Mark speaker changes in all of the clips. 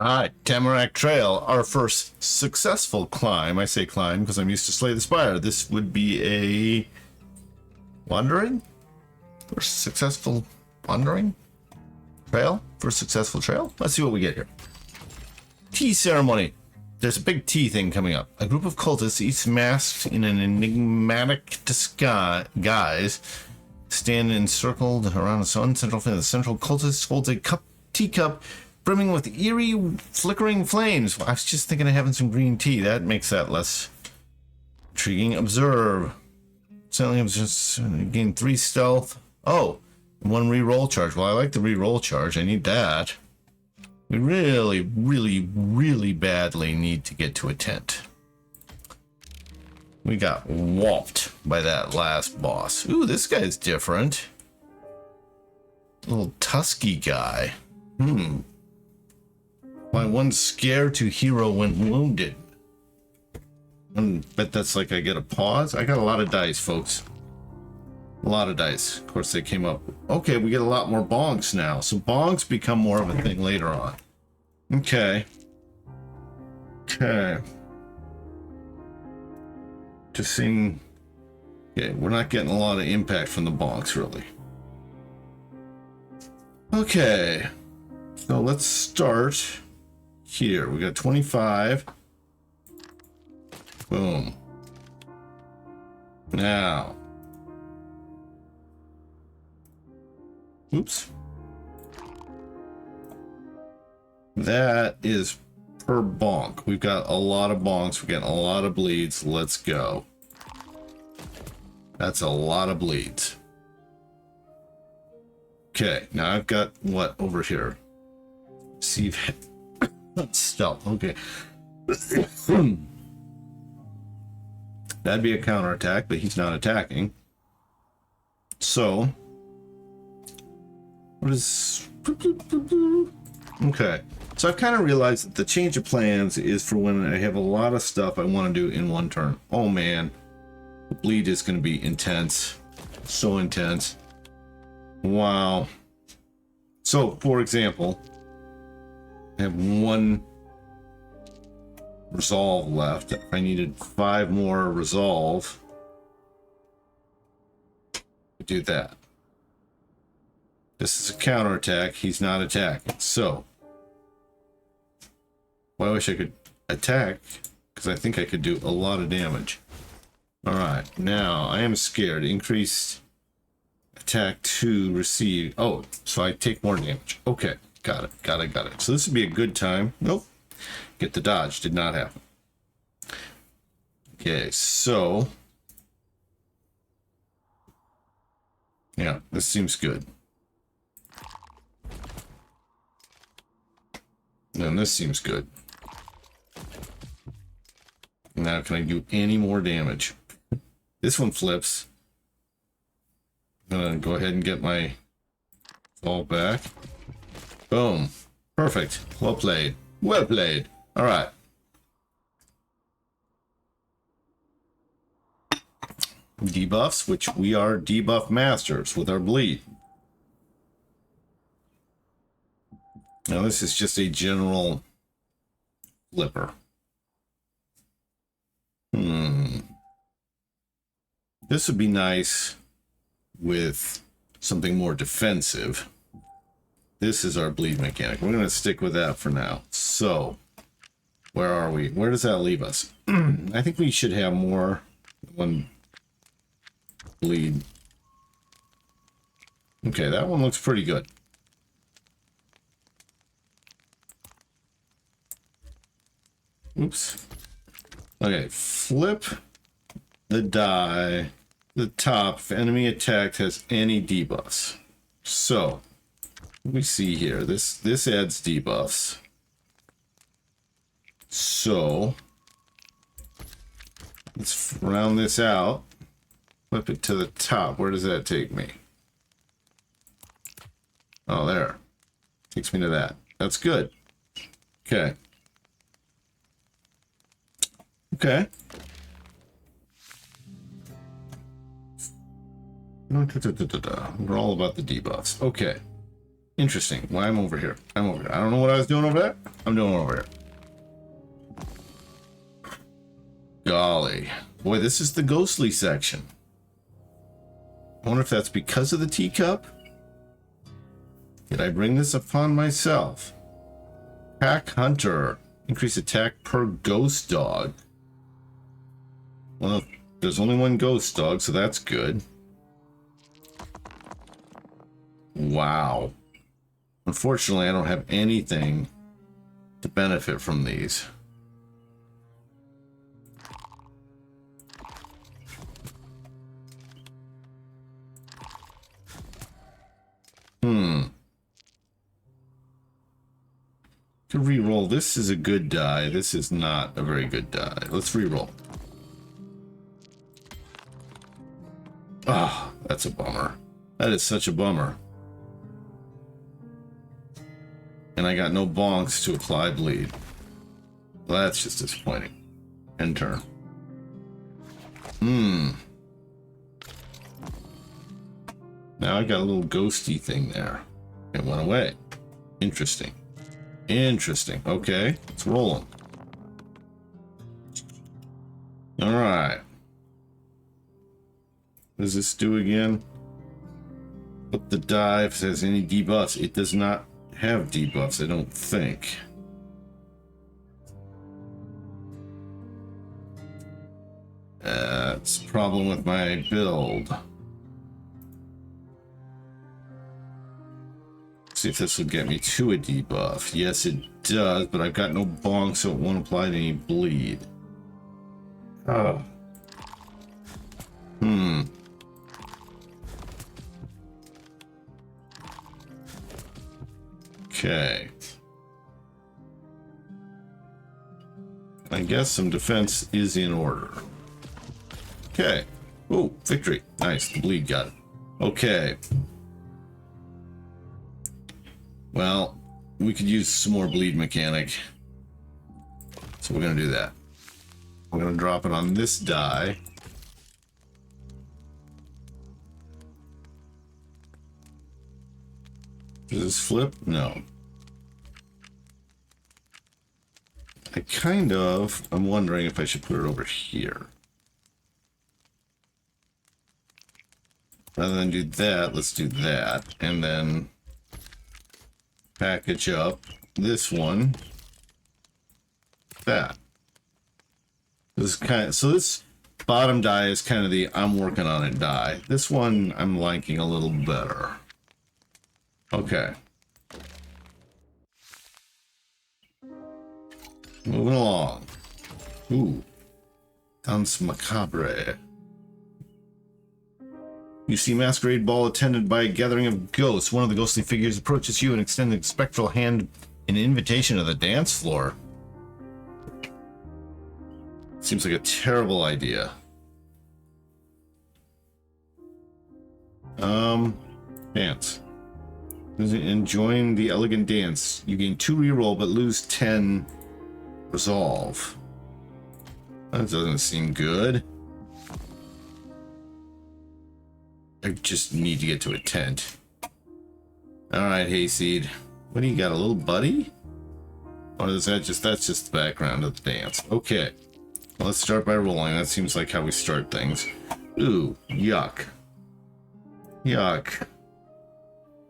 Speaker 1: Alright, Tamarak Trail, our first successful climb. I say climb because I'm used to Slay the Spire. This would be a wandering? First successful wandering trail? First successful trail? Let's see what we get here. Tea ceremony. There's a big tea thing coming up. A group of cultists, each masked in an enigmatic guise, stand encircled around a central flame. The central cultist holds a teacup brimming with eerie, flickering flames. I was just thinking of having some green tea. That makes that less intriguing. Observe. Suddenly, just gain 3 stealth. Oh, 1 re-roll charge. Well, I like the re-roll charge. I need that. We really, really, really badly need to get to a tent. We got whopped by that last boss. Ooh, this guy's different. Little tusky guy. My one scare to hero when wounded. I bet that's like I get a pause. I got a lot of dice, folks. A lot of dice. Of course, they came up. Okay, we get a lot more bonks now. So bonks become more of a thing later on. Okay. Okay. Just seeing. Okay, we're not getting a lot of impact from the bonks, really. Okay. So let's start here. We got 25. Boom. Now. Oops. That is per bonk. We've got a lot of bonks. We're getting a lot of bleeds. Let's go. That's a lot of bleeds. Okay, now I've got what over here? See stealth. Okay. That'd be a counterattack, but he's not attacking. So what is okay? So I've kind of realized that the change of plans is for when I have a lot of stuff I want to do in one turn. Oh man, the bleed is going to be intense. So intense. Wow. So, for example, I have 1 resolve left. If I needed 5 more resolve, I do that. This is a counterattack. He's not attacking. So, well, I wish I could attack, because I think I could do a lot of damage. Alright, now I am scared. Increased attack to receive. Oh, so I take more damage. Okay, got it. So this would be a good time. Nope. Get the dodge. Did not happen. Okay, so yeah, this seems good. And this seems good. Now can I do any more damage? This one flips. I'm gonna go ahead and get my ball back. Boom. Perfect. Well played. Well played. All right. Debuffs, which we are debuff masters with our bleed. Now this is just a general flipper. This would be nice with something more defensive. This is our bleed mechanic. We're going to stick with that for now. So, where are we? Where does that leave us? I think we should have more than 1 bleed. Okay, that one looks pretty good. Oops. Okay, flip the die. The top, if enemy attacked has any debuffs. So, let me see here. This adds debuffs. So, let's round this out. Flip it to the top. Where does that take me? Oh, there. Takes me to that. That's good. Okay. Okay. We're all about the debuffs. Okay. Interesting. Why I'm over here. I'm over here. I don't know what I was doing over there. I'm doing over here. Golly. Boy, this is the ghostly section. I wonder if that's because of the teacup? Did I bring this upon myself? Pack Hunter. Increase attack per ghost dog. Well, there's only one ghost dog, so that's good. Wow. Unfortunately, I don't have anything to benefit from these. To reroll, this is a good die. This is not a very good die. Let's reroll. Ah, that's a bummer. That is such a bummer. And I got no bonks to apply bleed. Well, that's just disappointing. End turn. Now I got a little ghosty thing there. It went away. Interesting. Interesting. Okay, let's roll them. All right. What does this do again? Up the die if it has any debuffs. It does not have debuffs, I don't think. That's a problem with my build. See if this will get me to a debuff. Yes, it does, but I've got no bonk, so it won't apply to any bleed. Oh. Okay. I guess some defense is in order. Okay. Oh, victory. Nice. The bleed got it. Okay. Well, we could use some more bleed mechanic. So we're going to do that. We're going to drop it on this die. Does this flip? No. I'm wondering if I should put it over here. Rather than do that, let's do that. And then package up this one. That. This is kind of, so this bottom die is kind of the I'm working on it die. This one I'm liking a little better. Okay. Moving along. Ooh. Danse macabre. You see masquerade ball attended by a gathering of ghosts. One of the ghostly figures approaches you and extends a spectral hand in invitation to the dance floor. Seems like a terrible idea. Dance. Enjoying the elegant dance. You gain 2 reroll but lose 10 resolve. That doesn't seem good. I just need to get to a tent. Alright, Hayseed. What do you got, a little buddy? Or is that just, that's just the background of the dance. Okay. Well, let's start by rolling. That seems like how we start things. Ooh, yuck. Yuck.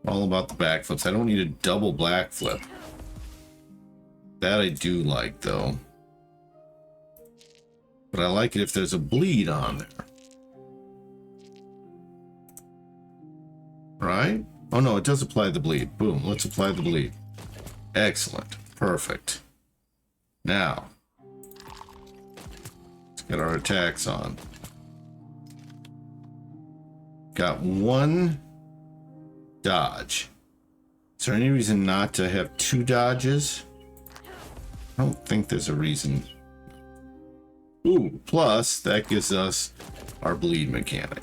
Speaker 1: All about the backflips. I don't need a double backflip. That I do like, though. But I like it if there's a bleed on there. Right? Oh no, it does apply the bleed. Boom, let's apply the bleed. Excellent. Perfect. Now, let's get our attacks on. Got 1 dodge. Is there any reason not to have 2 dodges? I don't think there's a reason. Ooh, plus that gives us our bleed mechanic.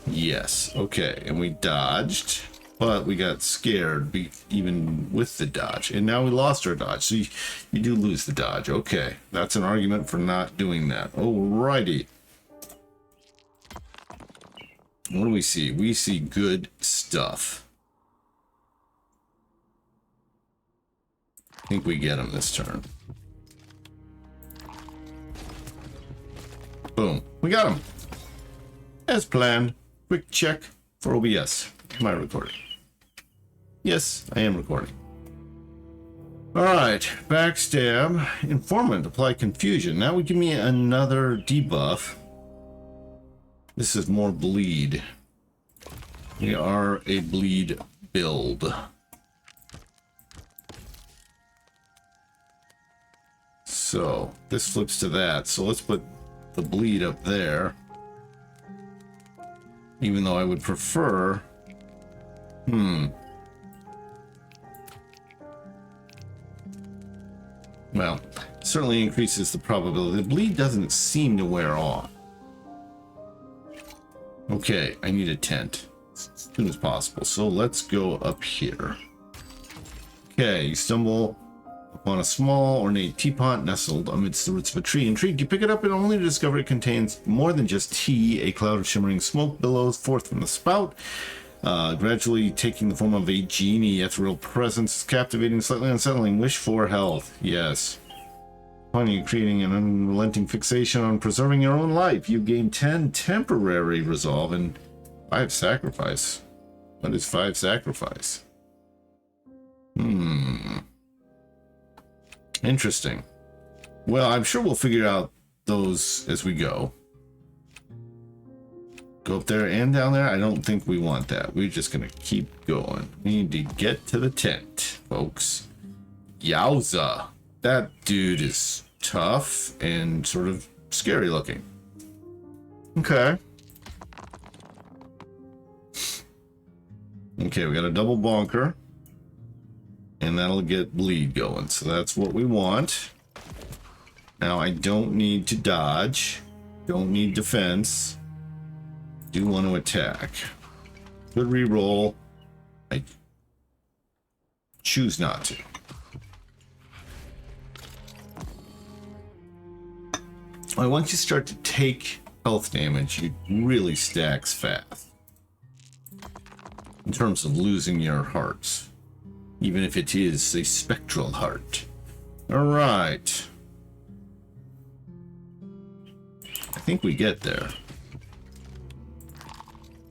Speaker 1: Yes, okay, and we dodged, but we got scared even with the dodge, and now we lost our dodge, so you do lose the dodge. Okay, that's an argument for not doing that. Alrighty. What do we see? We see good stuff. think we get him this turn. Boom. We got him. As planned. Quick check for OBS. Am I recording? Yes, I am recording. Alright. Backstab. Informant. Apply confusion. That would give me another debuff. This is more bleed. We are a bleed build. So, this flips to that. So let's put the bleed up there. Even though I would prefer... Well, certainly increases the probability. The bleed doesn't seem to wear off. Okay, I need a tent as soon as possible. So let's go up here. Okay, you stumble upon a small, ornate teapot nestled amidst the roots of a tree. Intrigued, you pick it up and only to discover it contains more than just tea. A cloud of shimmering smoke billows forth from the spout, gradually taking the form of a genie. Ethereal presence, captivating, slightly unsettling. Wish for health. Yes. Upon you creating an unrelenting fixation on preserving your own life, you gain 10 temporary resolve and 5 sacrifice. What is 5 sacrifice? Interesting. Well, I'm sure we'll figure out those as we go. Go up there and down there? I don't think we want that. We're just going to keep going. We need to get to the tent, folks. Yowza. That dude is tough and sort of scary looking. Okay. Okay, we got a double bonker. And that'll get bleed going. So that's what we want. Now I don't need to dodge. Don't need defense. Do want to attack. Good reroll. I choose not to. Once you start to take health damage, it really stacks fast. In terms of losing your hearts. Even if it is a spectral heart. Alright. I think we get there.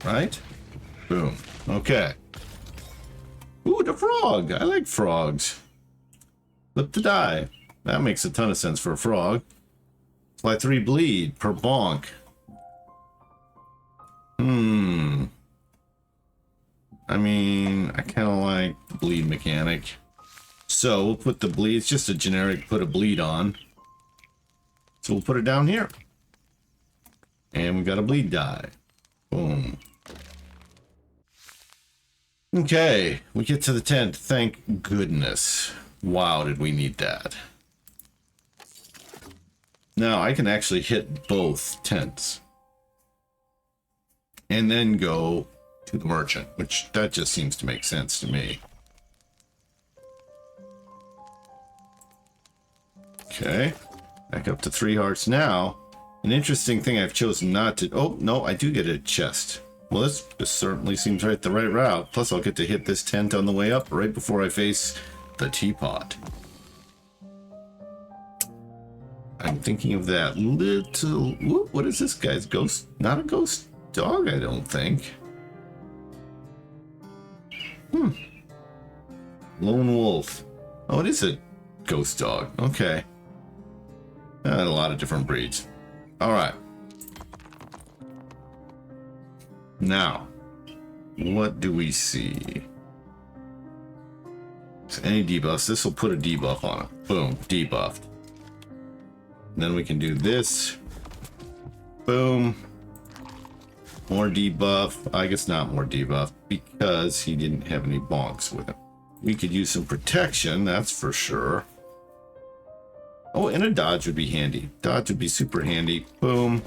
Speaker 1: Right? Boom. Okay. Ooh, the frog! I like frogs. Flip the die. That makes a ton of sense for a frog. Apply 3 bleed per bonk. I mean, I kind of like the bleed mechanic. So we'll put the bleed. It's just a generic put a bleed on. So we'll put it down here. And we got a bleed die. Boom. Okay, we get to the tent. Thank goodness. Wow, did we need that. Now I can actually hit both tents. And then go to the merchant, which that just seems to make sense to me. Okay, back up to 3 hearts now. An interesting thing I've chosen not to... Oh, no, I do get a chest. Well, this certainly seems right the right route. Plus, I'll get to hit this tent on the way up right before I face the teapot. I'm thinking of that little... Ooh, what is this guy's ghost? Not a ghost dog, I don't think. Lone wolf. Oh, it is a ghost dog. Okay. A lot of different breeds. Alright. Now, what do we see? Any debuffs? This will put a debuff on it. Boom. Debuffed. Then we can do this. Boom. More debuff. I guess not more debuff because he didn't have any bonks with him. We could use some protection, that's for sure. Oh, and a dodge would be handy. Dodge would be super handy. Boom.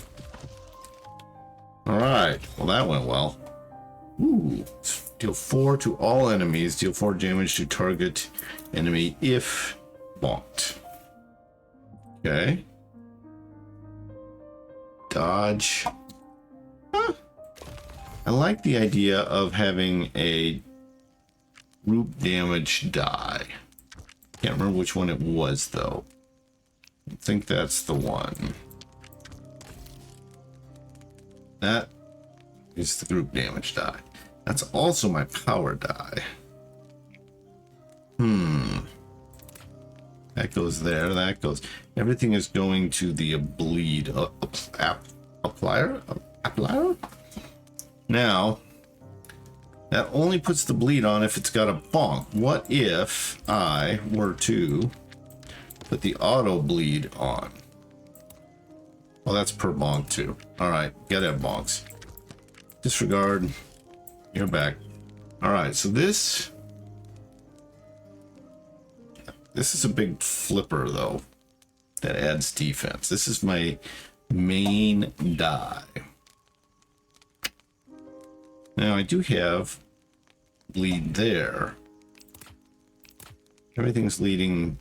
Speaker 1: Alright. Well, that went well. Ooh. Deal 4 to all enemies. Deal 4 damage to target enemy if bonked. Okay. Dodge. Huh. I like the idea of having a group damage die. Can't remember which one it was, though. I think that's the one. That is the group damage die. That's also my power die. That goes there, that goes. Everything is going to the bleed applier? Now, that only puts the bleed on if it's got a bonk. What if I were to put the auto bleed on? Well, that's per bonk too. Alright, gotta have bonks. Disregard. You're back. Alright, so this is a big flipper, though, that adds defense. This is my main die. Now, I do have bleed there. Everything's leading.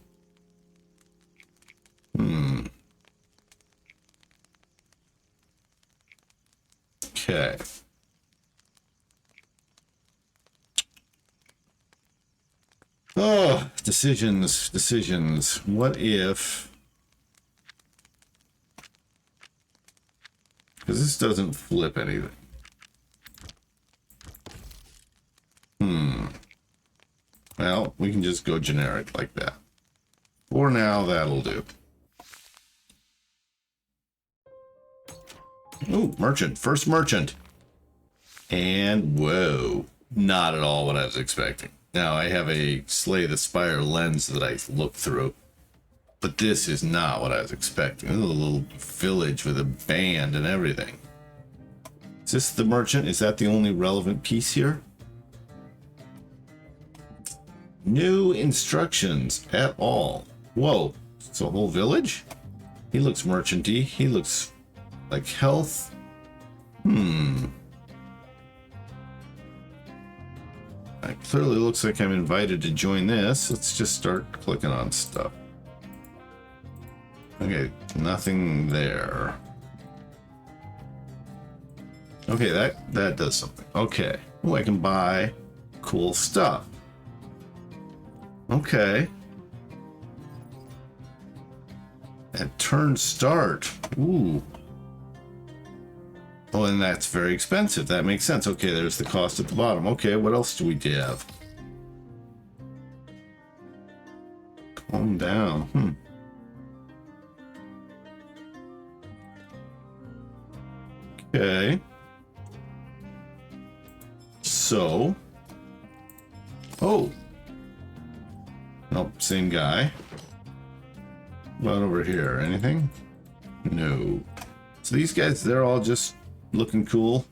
Speaker 1: Okay. Oh, decisions. What if... Because this doesn't flip anything. Well, we can just go generic like that. For now, that'll do. Ooh, merchant. First merchant. And whoa. Not at all what I was expecting. Now, I have a Slay the Spire lens that I look through. But this is not what I was expecting. This is a little village with a band and everything. Is this the merchant? Is that the only relevant piece here? No instructions at all. Whoa. It's a whole village? He looks merchanty. He looks like health. It clearly looks like I'm invited to join this. Let's just start clicking on stuff. Okay, nothing there. Okay, that does something. Okay. Oh, I can buy cool stuff. Okay. At turn start. Ooh. Oh, and that's very expensive. That makes sense. Okay, there's the cost at the bottom. Okay, what else do we have? Calm down. Okay. So. Oh. Nope, same guy. What over here? Anything? No. So these guys, they're all just looking cool.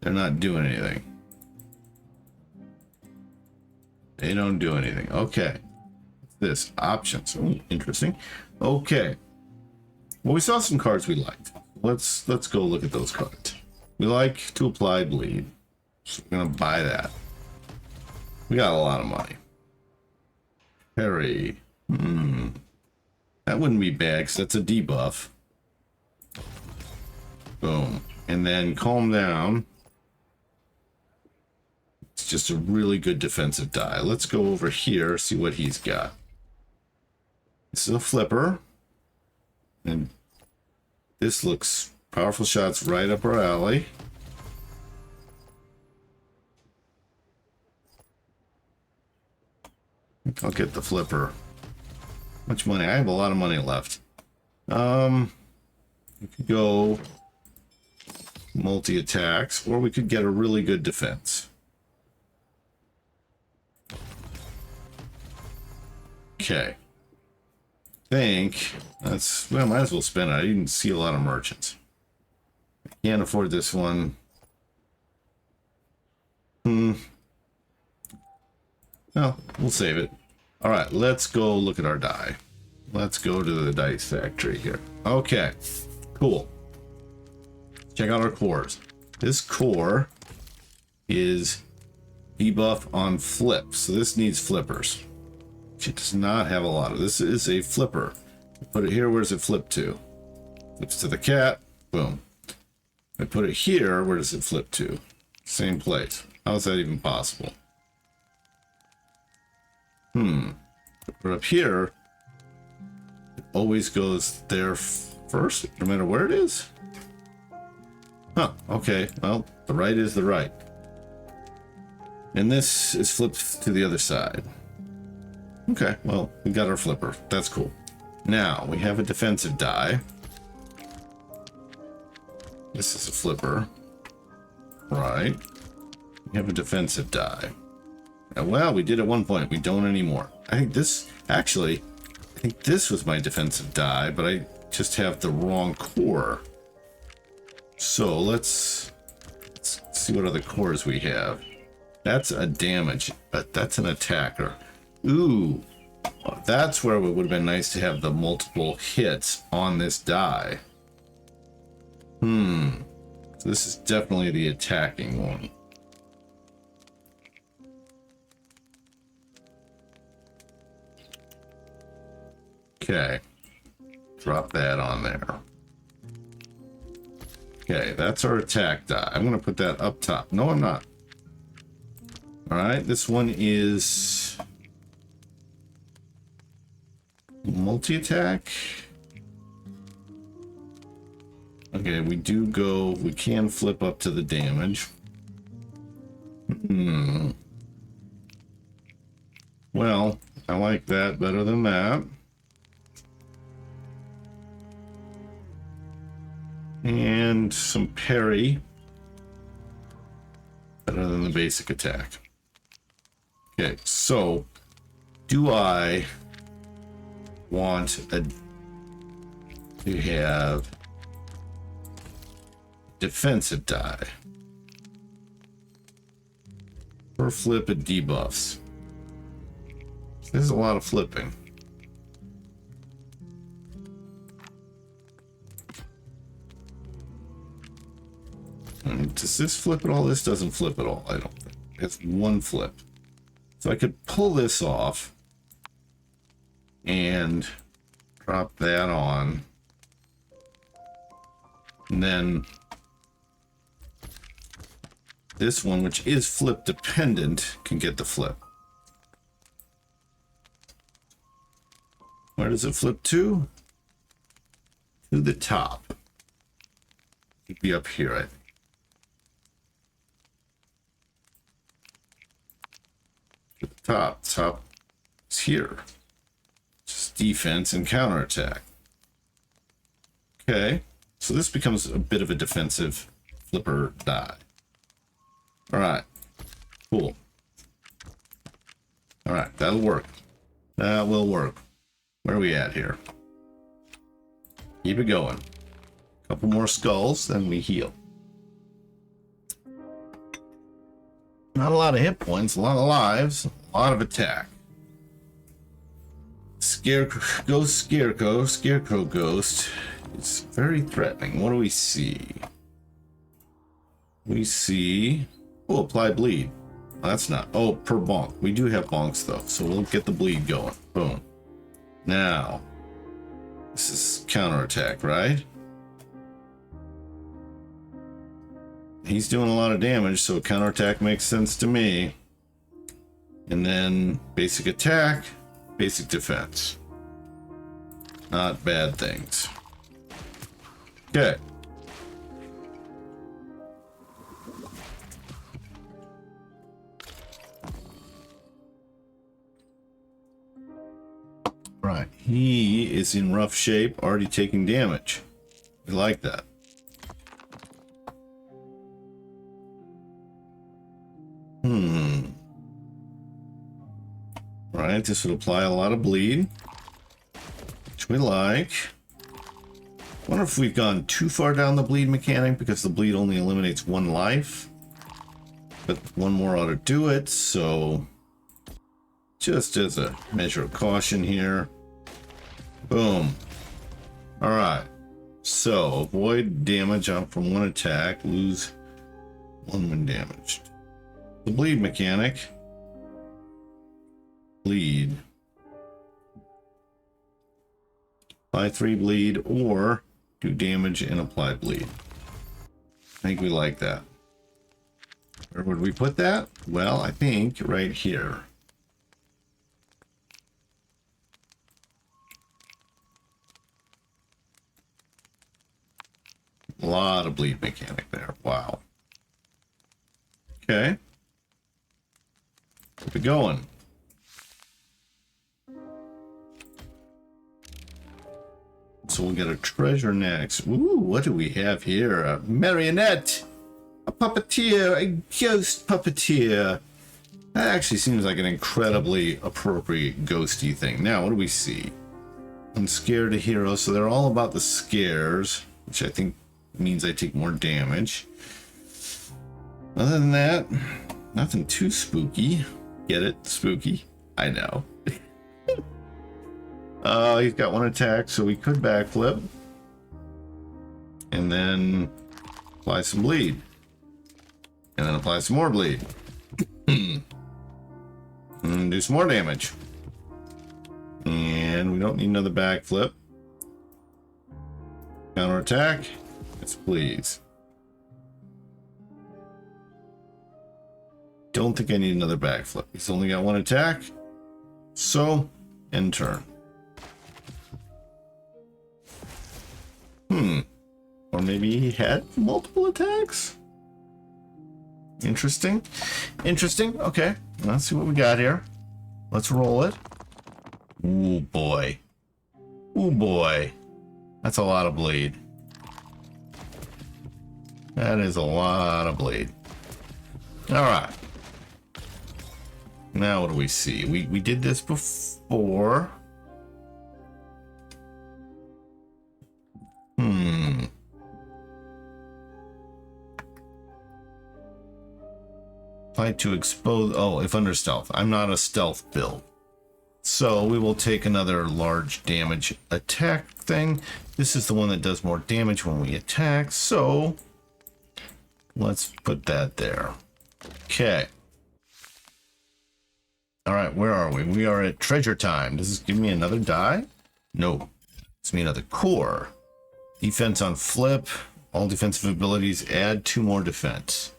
Speaker 1: They're not doing anything. They don't do anything. Okay. What's this? Options. Ooh, interesting. Okay. Well, we saw some cards we liked. Let's go look at those cards. We like to apply bleed. So we're gonna buy that. We got a lot of money. Parry. That wouldn't be bad because that's a debuff. Boom. And then calm down. It's just a really good defensive die. Let's go over here, see what he's got. This is a flipper. And this looks powerful shots right up our alley. I'll get the flipper. How much money? I have a lot of money left. We could go multi-attacks, or we could get a really good defense. Okay. Think that's, well, might as well spend it. I didn't see a lot of merchants. Can't afford this one. Well, we'll save it. All right, let's go look at our die. Let's go to the dice factory here. Okay, cool. Check out our cores. This core is debuff on flip, so this needs flippers. It does not have a lot of. This is a flipper. Put it here. Where does it flip to? Flips to the cat. Boom. I put it here. Where does it flip to? Same place. How is that even possible? Go But up here, it always goes there first, no matter where it is. Huh, okay, well, the right is the right. And this is flipped to the other side. Okay, well, we got our flipper. That's cool. Now, we have a defensive die. This is a flipper. Right. We have a defensive die. Well, we did at one point. We don't anymore. I think this, actually, I think this was my defensive die, but I just have the wrong core. So let's see what other cores we have. That's a damage, but that's an attacker. Ooh, that's where it would have been nice to have the multiple hits on this die. So this is definitely the attacking one. Okay, drop that on there. Okay, that's our attack die. I'm going to put that up top. No, I'm not. All right, this one is multi-attack. Okay, we can flip up to the damage. Well, I like that better than that. And some parry. Better than the basic attack. Okay, so do I want to have defensive die or flip at debuffs? There's a lot of flipping. Does this flip at all? This doesn't flip at all, I don't think. It's one flip. So I could pull this off and drop that on. And then this one, which is flip dependent, can get the flip. Where does it flip to? To the top. It'd be up here, I think. To the top is here. Just defense and counterattack. Okay, so this becomes a bit of a defensive flipper die. All right, cool. All right, that'll work. That will work. Where are we at here? Keep it going. Couple more skulls, then we heal. Not a lot of hit points, a lot of lives, a lot of attack. Scarecrow ghost. It's very threatening. What do we see? We see... Oh, apply bleed. That's not... Oh, per bonk. We do have bonks, though, so we'll get the bleed going. Boom. Now, this is counterattack, right? He's doing a lot of damage, so counterattack makes sense to me. And then basic attack, basic defense. Not bad things. Okay. Right, he is in rough shape, already taking damage. We like that. Right, this would apply a lot of bleed, which we like. Wonder if we've gone too far down the bleed mechanic, because the bleed only eliminates one life. But one more ought to do it, so just as a measure of caution here. Boom. Alright. So, avoid damage from one attack, lose one when damaged. The bleed mechanic. Bleed. Apply 3 bleed, or do damage and apply bleed. I think we like that. Where would we put that? Well, I think right here. lot of bleed mechanic there. Wow. Okay. Keep it going. So we'll get a treasure next. Ooh, what do we have here? A marionette, a puppeteer, a ghost puppeteer. That actually seems like an incredibly appropriate ghosty thing. Now, what do we see? I'm scared of heroes, so they're all about the scares, which I think means I take more damage. Other than that, nothing too spooky. Get it? Spooky. I know. He's got one attack, so we could backflip. And then apply some bleed. And then apply some more bleed. And do some more damage. And we don't need another backflip. Counter attack. Yes, please. Don't think I need another backflip. He's only got one attack. So, end turn. Or maybe he had multiple attacks? Interesting. Interesting. Okay. Let's see what we got here. Let's roll it. Ooh, boy. Ooh, boy. That's a lot of bleed. That is a lot of bleed. Alright. Now what do we see? We did this before. Apply to expose. Oh, if under stealth. I'm not a stealth build. So we will take another large damage attack thing. This is the one that does more damage when we attack. So let's put that there. Okay. All right, where are we? We are at treasure time. Does this give me another die? No. It's me another core. Defense on flip. All defensive abilities add 2 more defense.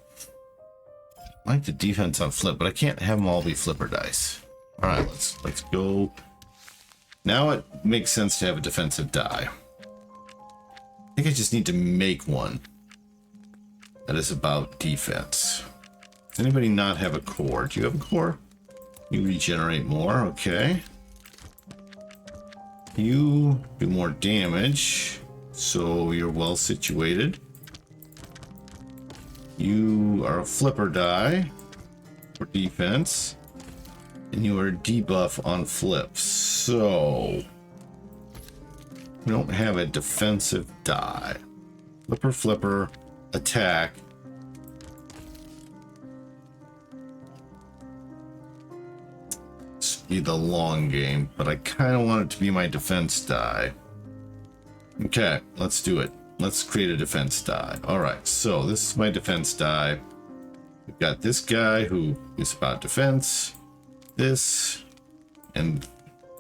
Speaker 1: I like the defense on flip, but I can't have them all be flipper dice. All right, let's go. Now it makes sense to have a defensive die. I think I just need to make one that is about defense. Does anybody not have a core? Do you have a core? You regenerate more, okay. You do more damage, so you're well situated. You are a flipper die for defense, and you are a debuff on flips. So we don't have a defensive die. Flipper, attack. This would be the long game, but I kind of want it to be my defense die. Okay, let's do it. Let's create a defense die. All right, so this is my defense die. We've got this guy who is about defense, this, and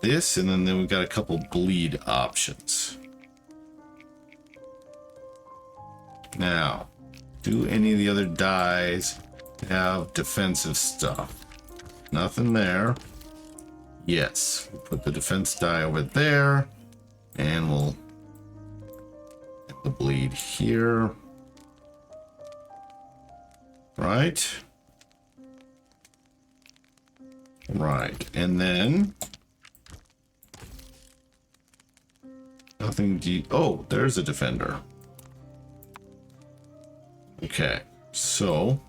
Speaker 1: this, and then we've got a couple bleed options. Now, do any of the other dies have defensive stuff? Nothing there. Yes, we'll put the defense die over there, and we'll the bleed here. Right. And then nothing. Oh, there's a defender. Okay, so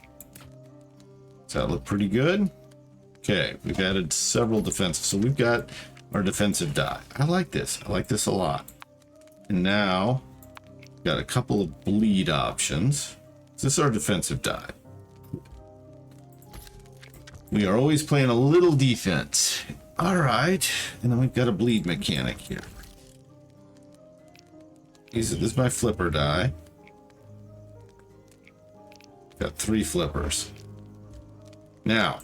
Speaker 1: does that look pretty good? Okay, we've added several defensive, so we've got our defensive die. I like this. I like this a lot. And now got a couple of bleed options. This is our defensive die. We are always playing a little defense. All right, and then we've got a bleed mechanic here. This is my flipper die. Got 3 flippers. Now,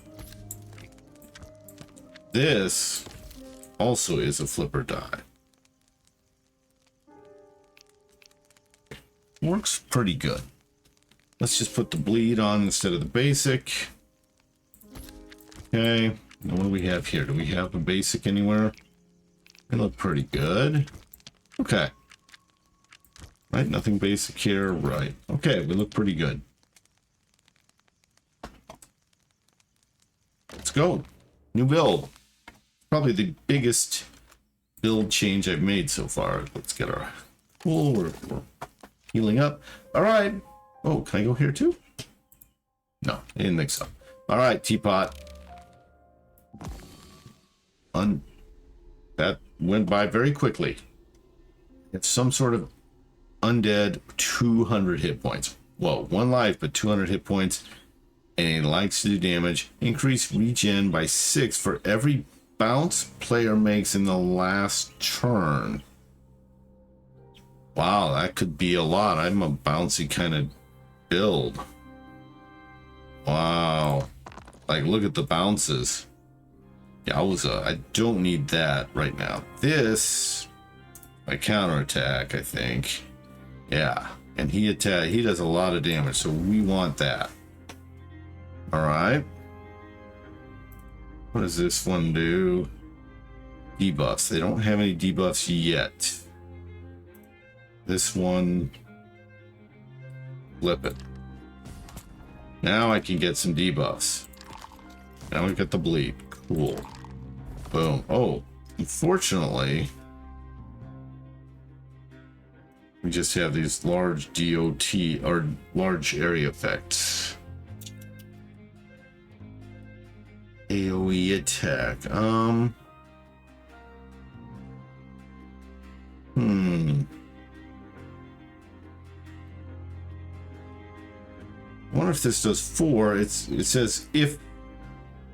Speaker 1: this also is a flipper die. Works pretty good. Let's just put the bleed on instead of the basic. Okay. Now what do we have here? Do we have a basic anywhere? They look pretty good. Okay. Right, nothing basic here. Right. Okay, we look pretty good. Let's go. New build. Probably the biggest build change I've made so far. Let's get our pool. We're healing up. All right. Oh, can I go here too? No, I didn't think so. All right, teapot. That went by very quickly. It's some sort of undead 200 hit points. Whoa, 1 life, but 200 hit points. And it likes to do damage. Increase regen by 6 for every bounce player makes in the last turn. Wow, that could be a lot. I'm a bouncy kind of build. Wow. Like, look at the bounces. Yowza, I don't need that right now. This, my counterattack, I think. Yeah, and he does a lot of damage, so we want that. All right. What does this one do? Debuffs. They don't have any debuffs yet. This one, flip it. Now I can get some debuffs. Now we get the bleed. Cool. Boom. Oh, unfortunately, we just have these large DOT or large area effects. AoE attack. I wonder if this does 4. It says if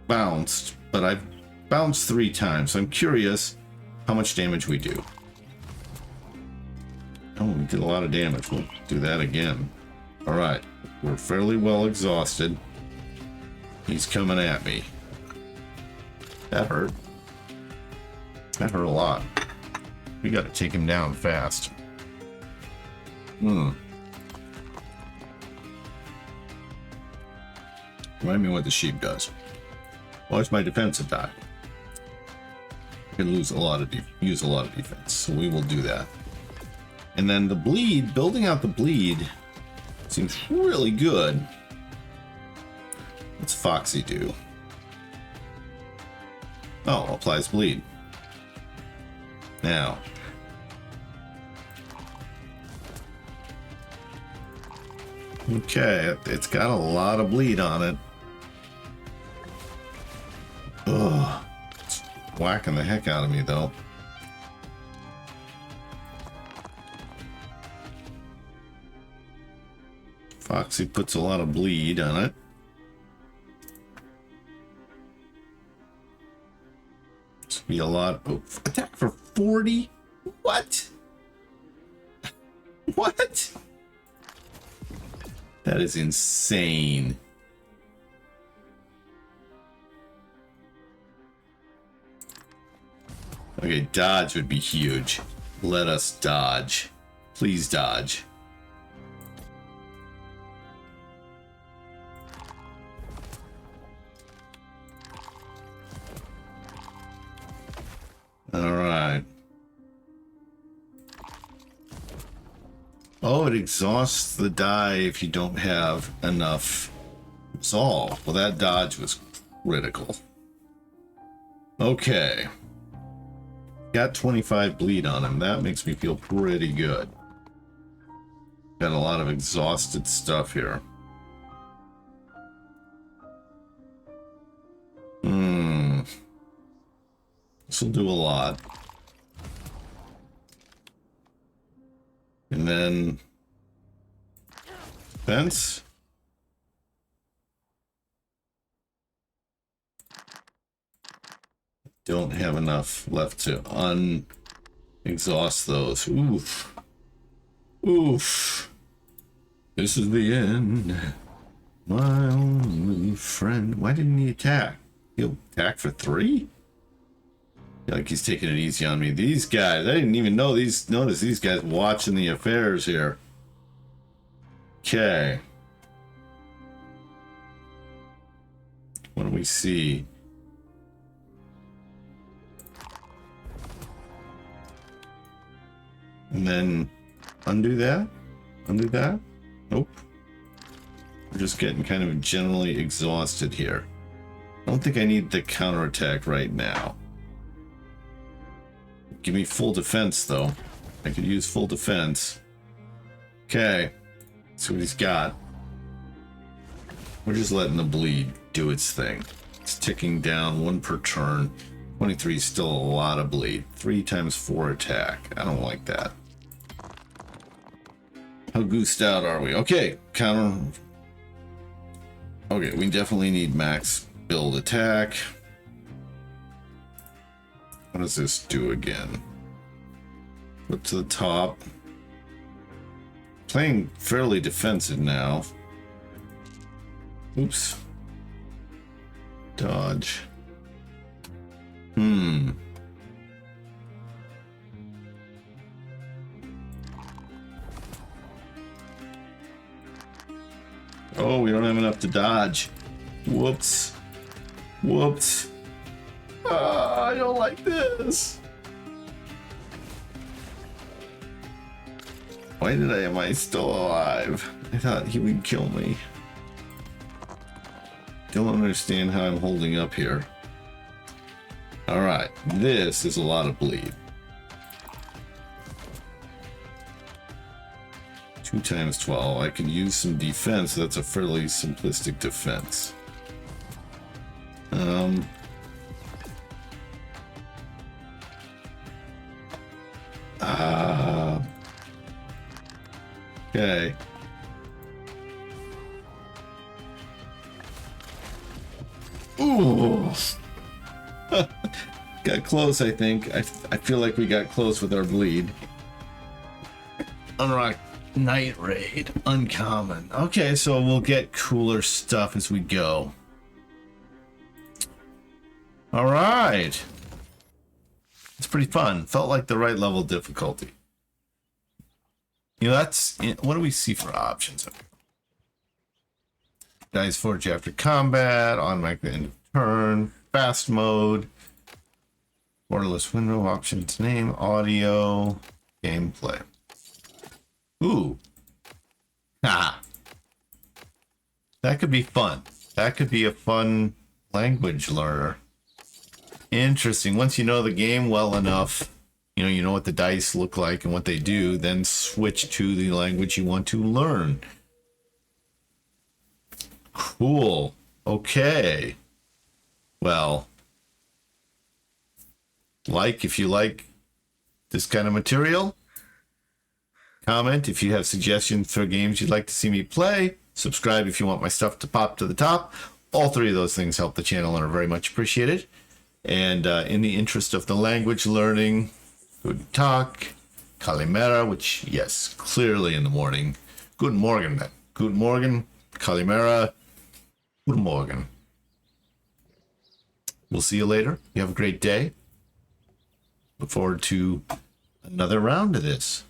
Speaker 1: bounced, but I've bounced 3 times. So I'm curious how much damage we do. Oh, we did a lot of damage. We'll do that again. All right, we're fairly well exhausted. He's coming at me. That hurt. That hurt a lot. We got to take him down fast. Remind me what the sheep does. Well, it's my defensive die. I can use a lot of defense, so we will do that. And then the bleed, building out the bleed seems really good. What's Foxy do? Oh, applies bleed. Now. Okay, it's got a lot of bleed on it. Ugh. It's whacking the heck out of me, though. Foxy puts a lot of bleed on it. This will be a lot. Oh, attack for 40? What? What? That is insane. Okay, dodge would be huge. Let us dodge. Please dodge. All right. Oh, it exhausts the die if you don't have enough resolve. Well, that dodge was critical. Okay. Got 25 bleed on him. That makes me feel pretty good. Got a lot of exhausted stuff here. This will do a lot. And then defense. Don't have enough left to exhaust those. Oof. Oof. This is the end. My only friend. Why didn't he attack? He'll attack for 3? I feel like he's taking it easy on me. These guys, I didn't even know notice these guys watching the affairs here. Okay. What do we see? And then Undo that. Undo that. Nope. We're just getting kind of generally exhausted here. I don't think I need the counterattack right now. Give me full defense, though. I could use full defense. Okay. See what he's got. We're just letting the bleed do its thing. It's ticking down 1 per turn. 23 is still a lot of bleed. 3 times 4 attack. I don't like that. How goosed out are we? Okay, counter. Okay, we definitely need max build attack. What does this do again? Up to the top. Playing fairly defensive now. Oops. Dodge. Oh, we don't have enough to dodge. Whoops. Whoops. I don't like this. Why am I still alive? I thought he would kill me. Don't understand how I'm holding up here. Alright, this is a lot of bleed. 2 times 12. I can use some defense. That's a fairly simplistic defense. Okay. Ooh. Got close, I think. I feel like we got close with our bleed. Unlock Night Raid. Uncommon. Okay, so we'll get cooler stuff as we go. Alright. It's pretty fun. Felt like the right level of difficulty. You know, that's... What do we see for options? Dice Forge after combat. Automatically end of turn. Fast mode. Borderless window. Options name. Audio. Gameplay. Ooh. Ah. That could be fun. That could be a fun language learner. Interesting. Once you know the game well enough, you know what the dice look like and what they do, then switch to the language you want to learn. Cool. Okay. Well, if you like this kind of material, comment if you have suggestions for games you'd like to see me play, subscribe if you want my stuff to pop to the top. All 3 of those things help the channel and are very much appreciated. And in the interest of the language learning, Guten Tag, Kalimera, which, yes, clearly in the morning. Guten Morgen, then. Guten Morgen, Kalimera, Guten Morgen. We'll see you later. You have a great day. Look forward to another round of this.